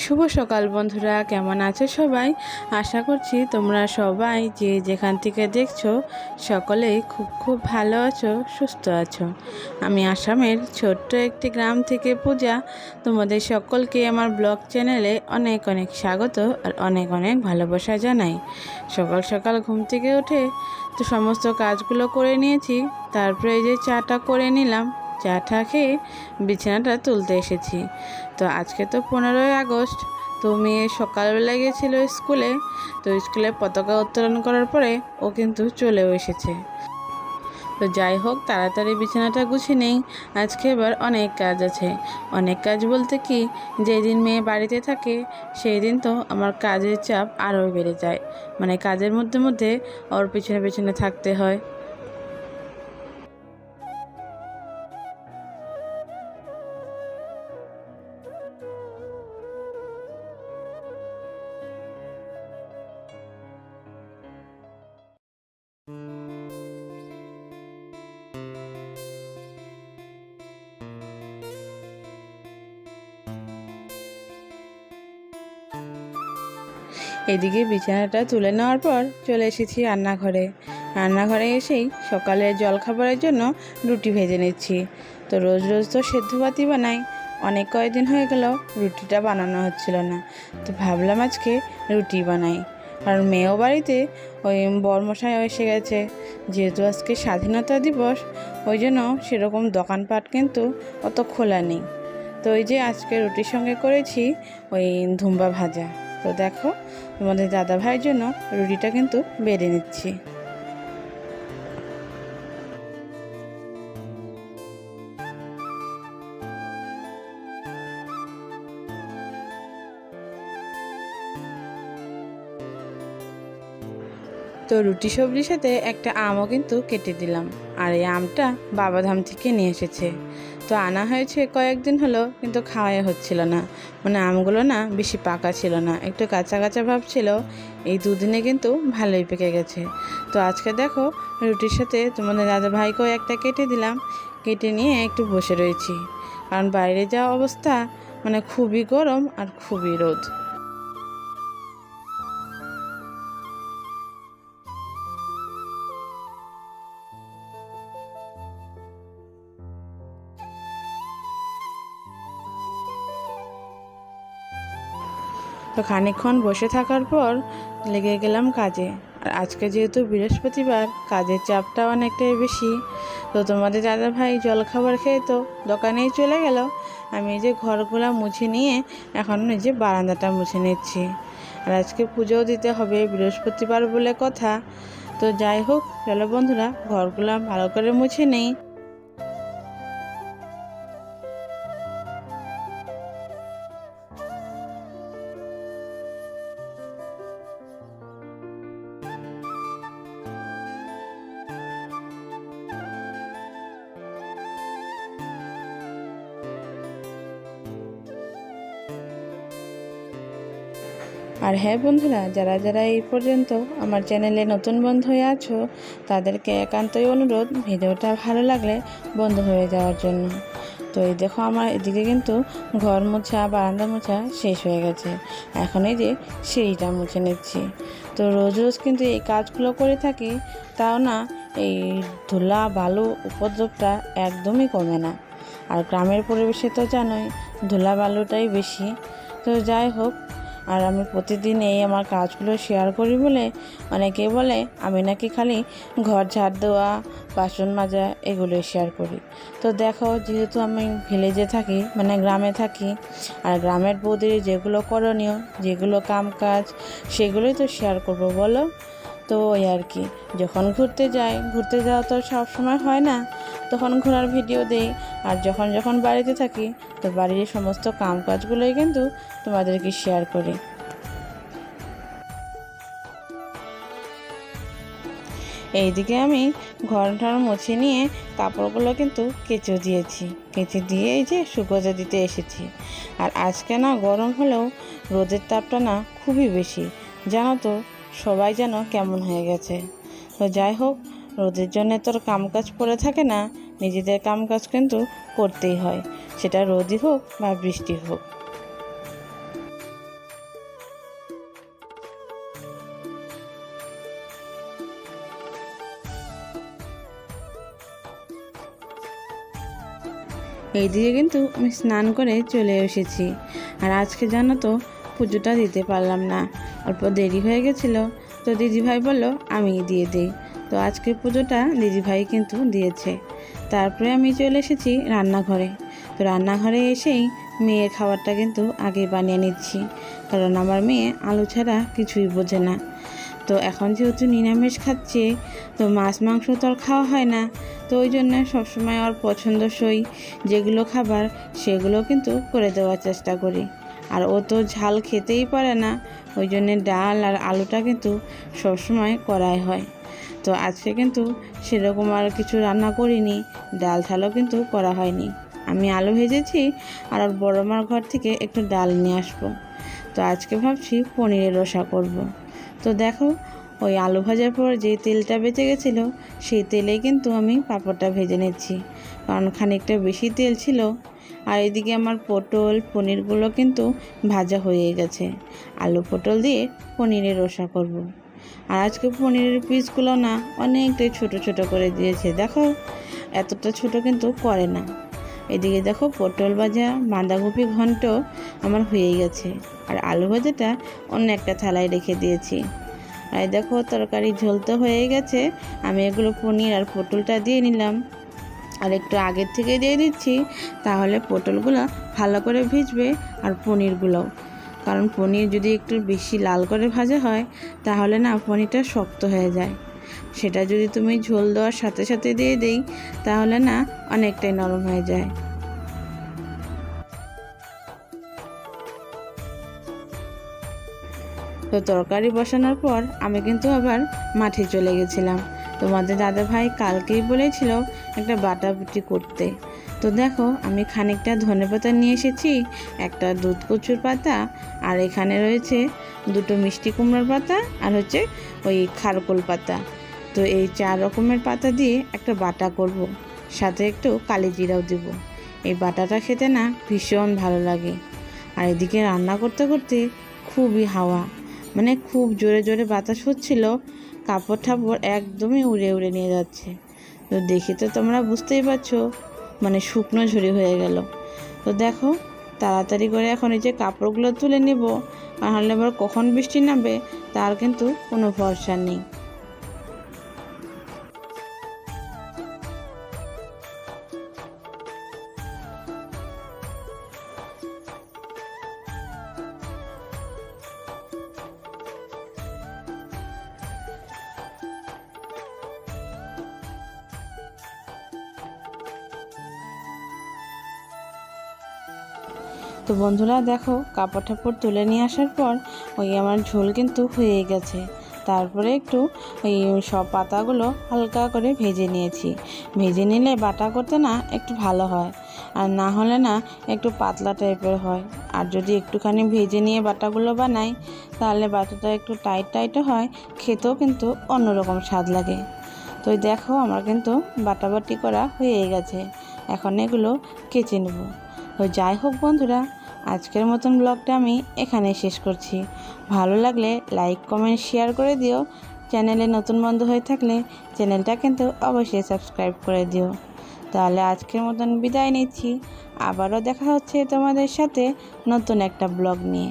শুভ সকাল বন্ধুরা, কেমন আছো সবাই? আশা করছি তোমরা সবাই যে যেখান থেকে দেখছো সকলেই খুব ভালো আছো, সুস্থ আছো। আমি আসামের ছোট্ট একটি গ্রাম থেকে পূজা। তোমাদের সকলকে আমার ব্লগ চ্যানেলে অনেক অনেক স্বাগত আর অনেক অনেক ভালোবাসা জানাই। সকাল সকাল ঘুম থেকে উঠে তো সমস্ত কাজগুলো করে নিয়েছি, তারপরে এই যে চাটা করে নিলাম। চাটা খেয়ে বিছানাটা তুলতে এসেছি। তো আজকে তো 15ই আগস্ট। তো মেয়ে সকালবেলা গিয়েছিল স্কুলে। তো স্কুলে পতাকা উত্তোলন করার পরে ও কিন্তু চলেও এসেছে। তো যাই হোক, তাড়াতাড়ি বিছানাটা গুছিয়ে নেই। আজকে এবার অনেক কাজ আছে। অনেক কাজ বলতে কি, যেদিন মেয়ে বাড়িতে থাকে সেই দিন তো আমার কাজের চাপ আরও বেড়ে যায়। মানে কাজের মধ্যে মধ্যে ওর পিছনে পিছনে থাকতে হয়। এদিকে বিছানাটা তুলে নেওয়ার পর চলে এসেছি রান্নাঘরে এসেই সকালের জলখাবারের জন্য রুটি ভেজে নিচ্ছি। তো রোজ রোজ তো সেদ্ধ ভাতই বানাই, অনেক কয়েকদিন হয়ে গেল রুটিটা বানানো হচ্ছিল না। তো ভাবলাম আজকে রুটি বানাই। আর মেয়েও বাড়িতে, ওই বরমশাই এসে গেছে। যেহেতু আজকে স্বাধীনতা দিবস, ওই জন্য সেরকম দোকানপাট কিন্তু অত খোলা নেই। তো ওই যে আজকে রুটির সঙ্গে করেছি ওই ধুম্বা ভাজা। তো দেখো, তোমাদের দাদা ভাইয়ের জন্য রুটিটা কিন্তু বেড়ে নিচ্ছি। তো রুটি সবজির সাথে একটা আমও কিন্তু কেটে দিলাম। আর এই আমটা বাবাধাম থেকে নিয়ে এসেছে। তো আনা হয়েছে কয়েকদিন হলো, কিন্তু খাওয়াই হচ্ছিল না। মানে আমগুলো না বেশি পাকা ছিল না, একটু কাঁচা কাঁচা ভাব ছিল। এই দুদিনে কিন্তু ভালোই পেকে গেছে। তো আজকে দেখো, রুটির সাথে তোমাদের দাদা ভাইকেও একটা কেটে দিলাম। কেটে নিয়ে একটু বসে রয়েছি, কারণ বাইরে যাওয়া অবস্থা, মানে খুবই গরম আর খুবই রোদ। তো খানিকক্ষণ বসে থাকার পর লেগে গেলাম কাজে। আর আজকে যেহেতু বৃহস্পতিবার, কাজের চাপটা অনেকটাই বেশি। তো তোমাদের দাদা ভাই জলখাবার খেয়ে তো দোকানেই চলে গেল। আমি এই যে ঘরগুলো মুছে নিয়ে এখন এই যে বারান্দাটা মুছে নিচ্ছি। আর আজকে পুজোও দিতে হবে, বৃহস্পতিবার বলে কথা। তো যাই হোক, চলো বন্ধুরা ঘরগুলো ভালো করে মুছে নেই। আর হ্যাঁ বন্ধুরা, যারা যারা এই পর্যন্ত আমার চ্যানেলে নতুন বন্ধু হয়ে আছো, তাদেরকে একান্তই অনুরোধ ভিডিওটা ভালো লাগলে বন্ধু হয়ে যাওয়ার জন্য। তো এই দেখো, আমার এদিকে কিন্তু ঘর মোছা বারান্দা মোছা শেষ হয়ে গেছে। এখন এই যে সিঁড়িটা মুছে নিচ্ছি। তো রোজ রোজ কিন্তু এই কাজগুলো করে থাকি, তাও না এই ধুলা বালু উপদ্রবটা একদমই কমে না। আর গ্রামের পরিবেশে তো জানোই ধুলা বালুটাই বেশি। তো যাই হোক, আর আমি প্রতিদিন এই আমার কাজগুলো শেয়ার করি বলে অনেকে বলে আমি নাকি খালি ঘর ঝাড় দেওয়া, বাসন মাজা এগুলোই শেয়ার করি। তো দেখো, যেহেতু আমি ভিলেজে থাকি, মানে গ্রামে থাকি, আর গ্রামের বৌদির যেগুলো করণীয়, যেগুলো কাম কাজ, সেগুলোই তো শেয়ার করব বলো। তো ওই আর কি, যখন ঘুরতে যাওয়া তো সব সময় হয় না, তখন ঘোরার ভিডিও দেই। আর যখন যখন বাড়িতে থাকি, তো বাড়ির সমস্ত কাম কাজগুলোই কিন্তু তোমাদেরকে শেয়ার করি। এইদিকে আমি ঘরটা মুছে নিয়ে কাপড়গুলো কিন্তু কেচে দিয়েছি। কেচে দিয়ে এই যে শুকোতে দিতে এসেছি। আর আজকে না গরম হলেও রোদের তাপটা না খুবই বেশি, জানো তো, সবাই যেন কেমন হয়ে গেছে। তো যাই হোক, রোদের জন্য তোর কামকাজ পড়ে থাকে না, নিজেদের কামকাজ কিন্তু করতেই হয়, সেটা রোদই হোক বা বৃষ্টি হোক। এইদিকে কিন্তু আমি স্নান করে চলে এসেছি। আর আজকে জানো তো পুজোটা দিতে পারলাম না, অল্প দেরি হয়ে গেছিলো। তো দিদিভাই বললো আমি দিয়ে দিই। তো আজকে পুজোটা দিদিভাই কিন্তু দিয়েছে। তারপরে আমি চলে এসেছি রান্নাঘরে। তো রান্নাঘরে এসেই মেয়ের খাবারটা কিন্তু আগে বানিয়ে নিচ্ছি, কারণ আমার মেয়ে আলু ছাড়া কিছুই বোঝে না। তো এখন যেহেতু নিরামিষ খাচ্ছে, তো মাছ মাংস তো আর খাওয়া হয় না। তো ওই জন্য সবসময় ওর পছন্দসই যেগুলো খাবার সেগুলো কিন্তু করে দেওয়ার চেষ্টা করি। আর ও তো ঝাল খেতেই পারে না, ওই জন্যে ডাল আর আলুটা কিন্তু সবসময় করাই হয়। তো আজকে কিন্তু সেরকম আর কিছু রান্না করিনি, ডাল ঝালও কিন্তু করা হয়নি। আমি আলু ভেজেছি আর ওর বড় মার ঘর থেকে একটু ডাল নিয়ে আসবো। তো আজকে ভাবছি পনিরের রসা করব। তো দেখো ওই আলু ভাজার পর যে তেলটা বেঁচে গেছিলো সেই তেলেই কিন্তু আমি পাঁপড়টা ভেজে নিচ্ছি, কারণ খানিকটা বেশি তেল ছিল। আর এদিকে আমার পটল পনিরগুলো কিন্তু ভাজা হয়ে গেছে। আলু পটল দিয়ে পনিরের রসা করব। আর আজকে পনিরের পিসগুলো না অনেকটাই ছোট ছোট করে দিয়েছে, দেখো এতটা ছোট কিন্তু করে না। এদিকে দেখো পটল ভাজা বাঁধাকপি ঘন্ট আমার হয়ে গেছে, আর আলু ভাজাটা অন্য একটা থালায় রেখে দিয়েছি। আর দেখো তরকারি ঝোল তো হয়ে গেছে, আমি এগুলো পনির আর পটলটা দিয়ে নিলাম। আর একটু আগের থেকে দিয়ে দিচ্ছি, তাহলে পটলগুলো ভালো করে ভিজবে আর পনিরগুলোও। কারণ পনির যদি একটু বেশি লাল করে ভাজা হয় তাহলে না পনিরটা শক্ত হয়ে যায়। সেটা যদি তুমি ঝোল দেওয়ার সাথে সাথে দিয়ে দিই তাহলে না অনেকটাই নরম হয়ে যায়। তো তরকারি বসানোর পর আমি কিন্তু আবার মাঠে চলে গেছিলাম। তোমাদের দাদা ভাই কালকেই বলেছিল একটা বাটাবুটি করতে। তো দেখো আমি খানিকটা ধনেপাতা নিয়ে এসেছি, একটা দুধ কচুর পাতা, আর এখানে রয়েছে দুটো মিষ্টি কুমড়োর পাতা, আর হচ্ছে ওই খারকোল পাতা। তো এই 4 রকমের পাতা দিয়ে একটা বাটা করব, সাথে একটু কালি জিরাও দেব। এই বাটাটা খেতে না ভীষণ ভালো লাগে। আর এদিকে রান্না করতে করতে খুবই হাওয়া, মানে খুব জোরে জোরে বাতাস হচ্ছিল, কাপড় ঠাপড় একদমই উড়ে উড়ে নিয়ে যাচ্ছে। তো দেখে তো তোমরা বুঝতেই পারছো, মানে শুকনো ঝুড়ি হয়ে গেল। তো দেখো তাড়াতাড়ি করে এখন এই যে কাপড়গুলো তুলে নেব, নাহলে আবার কখন বৃষ্টি নামবে তার কিন্তু কোনো ভরসা নেই। তো বন্ধুরা দেখো কাপড় ঠাপড় তুলে নিয়ে আসার পর ওই আমার ঝোল কিন্তু হয়ে গেছে। তারপরে একটু ওই সব পাতাগুলো হালকা করে ভেজে নিয়েছি। ভেজে নিলে বাটা করতে না একটু ভালো হয়, আর না হলে না একটু পাতলা টাইপের হয়। আর যদি একটুখানি ভেজে নিয়ে বাটাগুলো বানাই তাহলে বাটাটা একটু টাইট টাইটও হয়, খেতেও কিন্তু অন্যরকম স্বাদ লাগে। তো দেখো আমার কিন্তু বাটাবাটি করা হয়ে গেছে, এখন এগুলো কেচে নেব। তো যাই হোক বন্ধুরা, আজকের মতন ব্লগটা আমি এখানে শেষ করছি। ভালো লাগলে লাইক কমেন্ট শেয়ার করে দিও। চ্যানেলে নতুন বন্ধু হয়ে থাকলে চ্যানেলটা কিন্তু অবশ্যই সাবস্ক্রাইব করে দিও। তাহলে আজকের মতন বিদায় নিচ্ছি, আবারও দেখা হচ্ছে তোমাদের সাথে নতুন একটা ব্লগ নিয়ে।